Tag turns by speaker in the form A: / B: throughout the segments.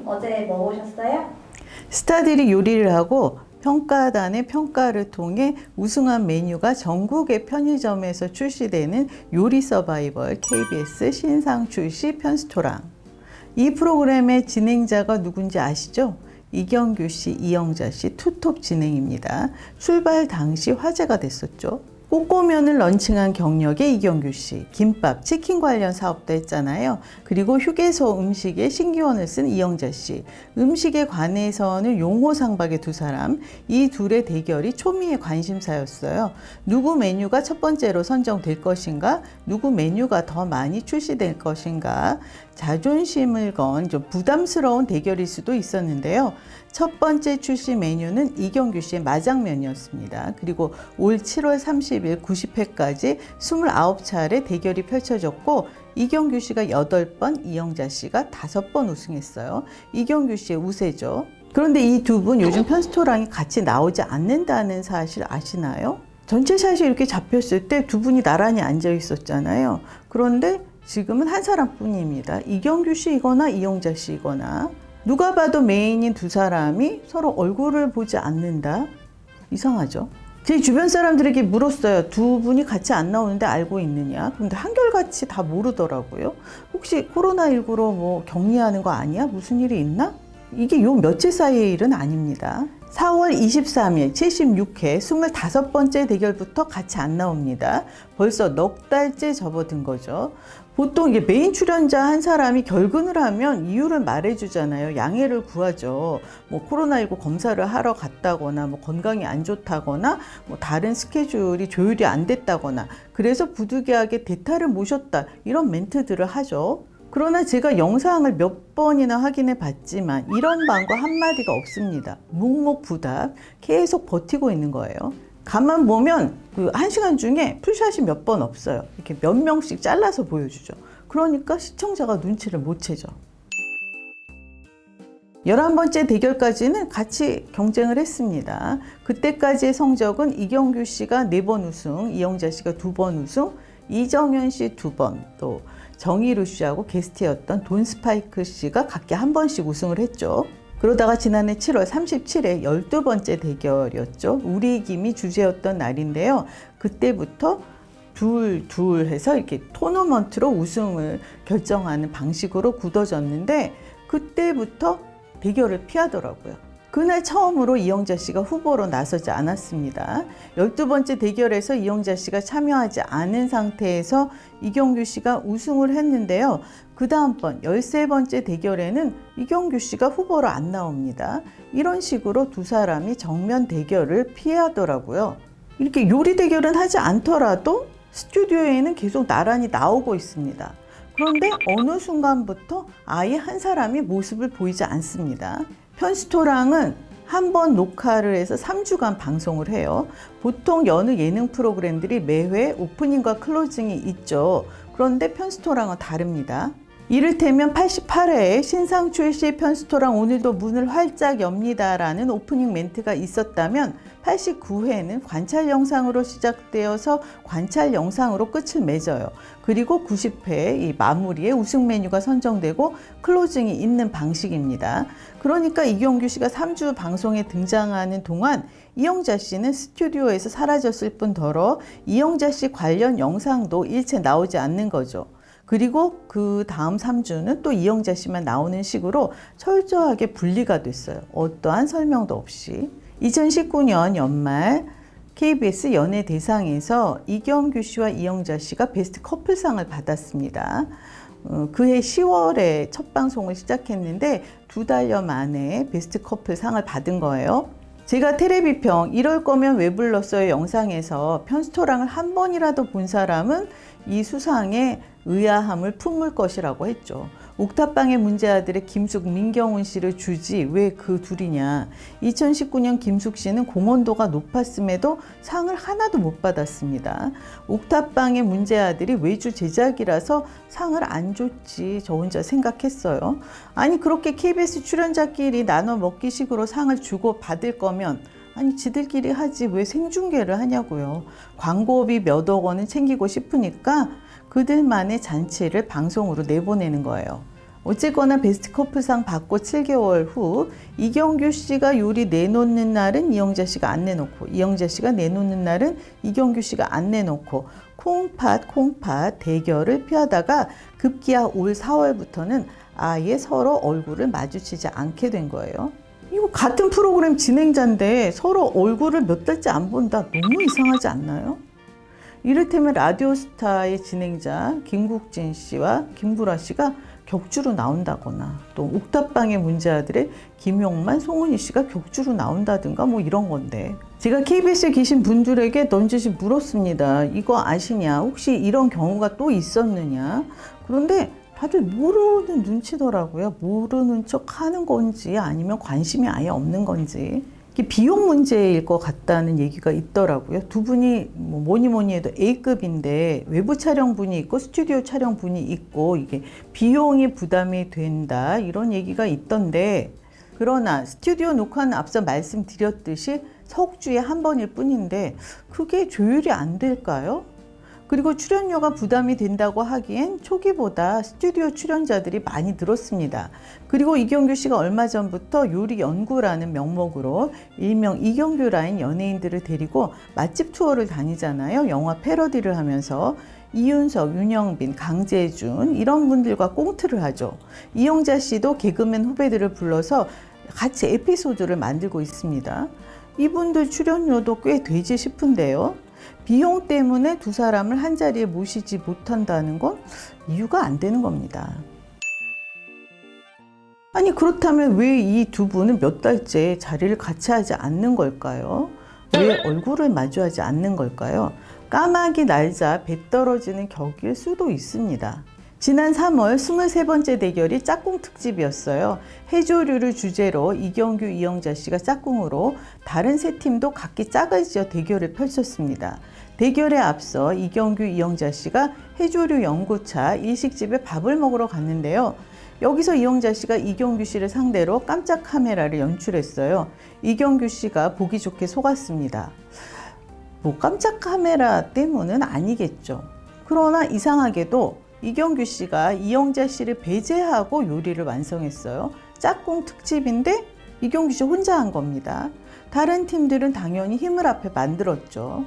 A: 어제 뭐 보셨어요?
B: 스타들이 요리를 하고 평가단의 평가를 통해 우승한 메뉴가 전국의 편의점에서 출시되는 요리 서바이벌 KBS 신상 출시 편스토랑. 이 프로그램의 진행자가 누군지 아시죠? 이경규 씨, 이영자 씨 투톱 진행입니다. 출발 당시 화제가 됐었죠. 꼬꼬면을 런칭한 경력의 이경규 씨, 김밥, 치킨 관련 사업도 했잖아요. 그리고 휴게소 음식에 신기원을 쓴 이영자 씨, 음식에 관해서는 용호상박의 두 사람, 이 둘의 대결이 초미의 관심사였어요. 누구 메뉴가 첫 번째로 선정될 것인가, 누구 메뉴가 더 많이 출시될 것인가, 자존심을 건 좀 부담스러운 대결일 수도 있었는데요. 첫 번째 출시 메뉴는 이경규 씨의 마장면이었습니다. 그리고 올 7월 30일 90회까지 29차례 대결이 펼쳐졌고 이경규 씨가 8번, 이영자 씨가 5번 우승했어요. 이경규 씨의 우세죠. 그런데 이 두 분 요즘 편스토랑이 같이 나오지 않는다는 사실 아시나요? 전체 샷이 이렇게 잡혔을 때 두 분이 나란히 앉아 있었잖아요. 그런데 지금은 한 사람뿐입니다. 이경규 씨이거나 이영자 씨이거나. 누가 봐도 메인인 두 사람이 서로 얼굴을 보지 않는다? 이상하죠? 제 주변 사람들에게 물었어요. 두 분이 같이 안 나오는데 알고 있느냐? 그런데 한결같이 다 모르더라고요. 혹시 코로나19로 뭐 격리하는 거 아니야? 무슨 일이 있나? 이게 요 며칠 사이의 일은 아닙니다. 4월 23일 76회 25번째 대결부터 같이 안 나옵니다. 벌써 넉 달째 접어든 거죠. 보통 이게 메인 출연자 한 사람이 결근을 하면 이유를 말해주잖아요. 양해를 구하죠. 뭐 코로나19 검사를 하러 갔다거나, 뭐 건강이 안 좋다거나, 뭐 다른 스케줄이 조율이 안 됐다거나, 그래서 부득이하게 대타를 모셨다. 이런 멘트들을 하죠. 그러나 제가 영상을 몇 번이나 확인해 봤지만 이런 방과 한마디가 없습니다. 묵묵부답 계속 버티고 있는 거예요. 가만 보면 그 1시간 중에 풀샷이 몇 번 없어요. 이렇게 몇 명씩 잘라서 보여주죠. 그러니까 시청자가 눈치를 못 채죠. 11번째 대결까지는 같이 경쟁을 했습니다. 그때까지의 성적은 이경규 씨가 4번 우승, 이영자 씨가 2번 우승, 이정현 씨 2번, 또 정희루 씨하고 게스트였던 돈 스파이크 씨가 각기 한 번씩 우승을 했죠. 그러다가 지난해 7월 37일 12번째 대결이었죠. 우리 김이 주제였던 날인데요. 그때부터 둘 해서 이렇게 토너먼트로 우승을 결정하는 방식으로 굳어졌는데 그때부터 대결을 피하더라고요. 그날 처음으로 이영자 씨가 후보로 나서지 않았습니다. 12번째 대결에서 이영자 씨가 참여하지 않은 상태에서 이경규 씨가 우승을 했는데요. 그 다음번 13번째 대결에는 이경규 씨가 후보로 안 나옵니다. 이런 식으로 두 사람이 정면 대결을 피하더라고요. 이렇게 요리 대결은 하지 않더라도 스튜디오에는 계속 나란히 나오고 있습니다. 그런데 어느 순간부터 아예 한 사람이 모습을 보이지 않습니다. 편스토랑은 한 번 녹화를 해서 3주간 방송을 해요. 보통 여느 예능 프로그램들이 매회 오프닝과 클로징이 있죠. 그런데 편스토랑은 다릅니다. 이를테면 88회에 신상 출시 편스토랑 오늘도 문을 활짝 엽니다라는 오프닝 멘트가 있었다면 89회는 관찰 영상으로 시작되어서 관찰 영상으로 끝을 맺어요. 그리고 90회 이 마무리에 우승 메뉴가 선정되고 클로징이 있는 방식입니다. 그러니까 이경규 씨가 3주 방송에 등장하는 동안 이영자 씨는 스튜디오에서 사라졌을 뿐더러 이영자 씨 관련 영상도 일체 나오지 않는 거죠. 그리고 그 다음 3주는 또 이영자 씨만 나오는 식으로 철저하게 분리가 됐어요. 어떠한 설명도 없이. 2019년 연말 KBS 연예대상에서 이경규 씨와 이영자 씨가 베스트 커플상을 받았습니다. 그해 10월에 첫 방송을 시작했는데 2달여 만에 베스트 커플상을 받은 거예요. 제가 테레비평 이럴 거면 왜 불렀어요 영상에서 편스토랑을 한 번이라도 본 사람은 이 수상에 의아함을 품을 것이라고 했죠. 옥탑방의 문제아들의 김숙, 민경훈 씨를 주지 왜 그 둘이냐. 2019년 김숙 씨는 공헌도가 높았음에도 상을 하나도 못 받았습니다. 옥탑방의 문제아들이 외주 제작이라서 상을 안 줬지 저 혼자 생각했어요. 아니 그렇게 KBS 출연자끼리 나눠 먹기식으로 상을 주고 받을 거면 아니 지들끼리 하지 왜 생중계를 하냐고요. 광고비 몇억 원은 챙기고 싶으니까 그들만의 잔치를 방송으로 내보내는 거예요. 어쨌거나 베스트 커플상 받고 7개월 후 이경규 씨가 요리 내놓는 날은 이영자 씨가 안 내놓고 이영자 씨가 내놓는 날은 이경규 씨가 안 내놓고 콩팥 대결을 피하다가 급기야 올 4월부터는 아예 서로 얼굴을 마주치지 않게 된 거예요. 이거 같은 프로그램 진행자인데 서로 얼굴을 몇 달째 안 본다. 너무 이상하지 않나요? 이를테면 라디오스타의 진행자 김국진 씨와 김구라 씨가 격주로 나온다거나 또 옥탑방의 문제아들의 김용만, 송은희 씨가 격주로 나온다든가 뭐 이런 건데 제가 KBS에 계신 분들에게 넌지시 물었습니다. 이거 아시냐? 혹시 이런 경우가 또 있었느냐? 그런데 다들 모르는 눈치더라고요. 모르는 척 하는 건지 아니면 관심이 아예 없는 건지. 이게 비용 문제일 것 같다는 얘기가 있더라고요. 두 분이 뭐니 해도 A급인데 외부 촬영분이 있고 스튜디오 촬영분이 있고 이게 비용이 부담이 된다 이런 얘기가 있던데 그러나 스튜디오 녹화는 앞서 말씀드렸듯이 석주에 한 번일 뿐인데 그게 조율이 안 될까요? 그리고 출연료가 부담이 된다고 하기엔 초기보다 스튜디오 출연자들이 많이 늘었습니다. 그리고 이경규 씨가 얼마 전부터 요리 연구라는 명목으로 일명 이경규 라인 연예인들을 데리고 맛집 투어를 다니잖아요. 영화 패러디를 하면서 이윤석, 윤영빈, 강재준 이런 분들과 꽁트를 하죠. 이영자 씨도 개그맨 후배들을 불러서 같이 에피소드를 만들고 있습니다. 이분들 출연료도 꽤 되지 싶은데요. 비용 때문에 두 사람을 한 자리에 모시지 못한다는 건 이유가 안 되는 겁니다. 아니 그렇다면 왜 이 두 분은 몇 달째 자리를 같이 하지 않는 걸까요? 왜 얼굴을 마주하지 않는 걸까요? 까마귀 날자 배 떨어지는 격일 수도 있습니다. 지난 3월 23번째 대결이 짝꿍 특집이었어요. 해조류를 주제로 이경규, 이영자 씨가 짝꿍으로 다른 세 팀도 각기 짝을 지어 대결을 펼쳤습니다. 대결에 앞서 이경규, 이영자 씨가 해조류 연구차 일식집에 밥을 먹으러 갔는데요. 여기서 이영자 씨가 이경규 씨를 상대로 깜짝 카메라를 연출했어요. 이경규 씨가 보기 좋게 속았습니다. 뭐 깜짝 카메라 때문은 아니겠죠. 그러나 이상하게도 이경규 씨가 이영자 씨를 배제하고 요리를 완성했어요. 짝꿍 특집인데 이경규 씨 혼자 한 겁니다. 다른 팀들은 당연히 힘을 합해 만들었죠.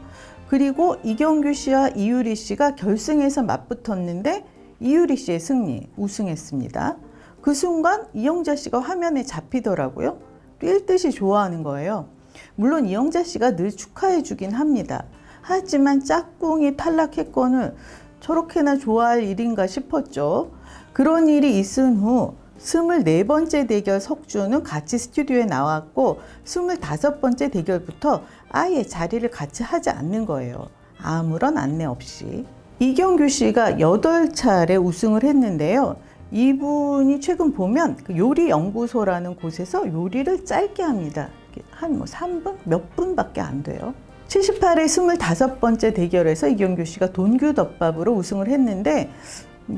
B: 그리고 이경규 씨와 이유리 씨가 결승에서 맞붙었는데 이유리 씨의 승리, 우승했습니다. 그 순간 이영자 씨가 화면에 잡히더라고요. 뛸 듯이 좋아하는 거예요. 물론 이영자 씨가 늘 축하해 주긴 합니다. 하지만 짝꿍이 탈락했건을 저렇게나 좋아할 일인가 싶었죠. 그런 일이 있은 후 24번째 대결 석주는 같이 스튜디오에 나왔고 25번째 대결부터 아예 자리를 같이 하지 않는 거예요. 아무런 안내 없이. 이경규 씨가 8차례 우승을 했는데요. 이분이 최근 보면 그 요리연구소라는 곳에서 요리를 짧게 합니다. 한 3분? 몇 분밖에 안 돼요. 78회 25번째 대결에서 이경규 씨가 돈규덮밥으로 우승을 했는데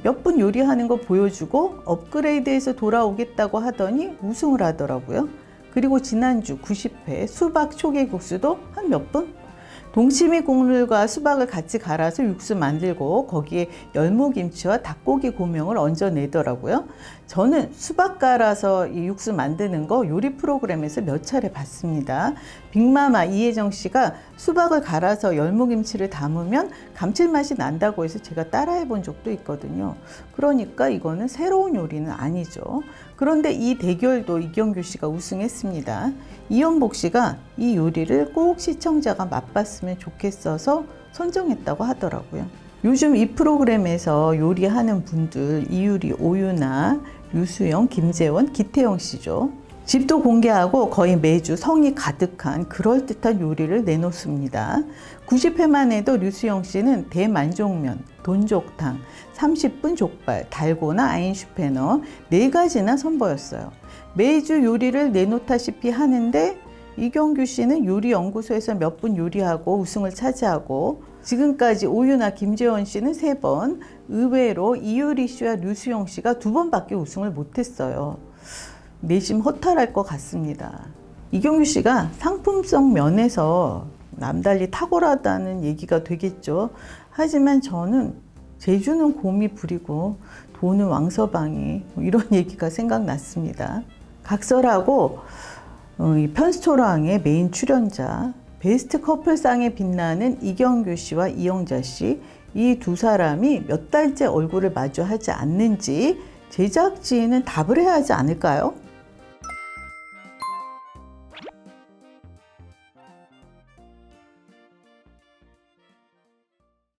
B: 몇 분 요리하는 거 보여주고 업그레이드해서 돌아오겠다고 하더니 우승을 하더라고요. 그리고 지난주 90회 수박 초계국수도 한 몇 분? 동치미 국물과 수박을 같이 갈아서 육수 만들고 거기에 열무김치와 닭고기 고명을 얹어내더라고요. 저는 수박 갈아서 이 육수 만드는 거 요리 프로그램에서 몇 차례 봤습니다. 빅마마 이혜정 씨가 수박을 갈아서 열무김치를 담으면 감칠맛이 난다고 해서 제가 따라해 본 적도 있거든요. 그러니까 이거는 새로운 요리는 아니죠. 그런데 이 대결도 이경규 씨가 우승했습니다. 이연복 씨가 이 요리를 꼭 시청자가 맛봤으면 좋겠어서 선정했다고 하더라고요. 요즘 이 프로그램에서 요리하는 분들 이유리, 오유나, 류수영, 김재원, 기태영 씨죠. 집도 공개하고 거의 매주 성이 가득한 그럴듯한 요리를 내놓습니다. 90회만 해도 류수영 씨는 대만족면, 돈족탕, 30분 족발, 달고나 아인슈페너 4가지나 선보였어요. 매주 요리를 내놓다시피 하는데 이경규 씨는 요리연구소에서 몇 분 요리하고 우승을 차지하고 지금까지 오유나 김재원 씨는 3번, 의외로 이유리 씨와 류수영 씨가 2번밖에 우승을 못했어요. 내심 허탈할 것 같습니다. 이경규 씨가 상품성 면에서 남달리 탁월하다는 얘기가 되겠죠. 하지만 저는 제주는 곰이 부리고 돈은 왕서방이 뭐 이런 얘기가 생각났습니다. 각설하고 이 편스토랑의 메인 출연자 베스트 커플상에 빛나는 이경규 씨와 이영자 씨, 이 두 사람이 몇 달째 얼굴을 마주하지 않는지 제작진은 답을 해야 하지 않을까요?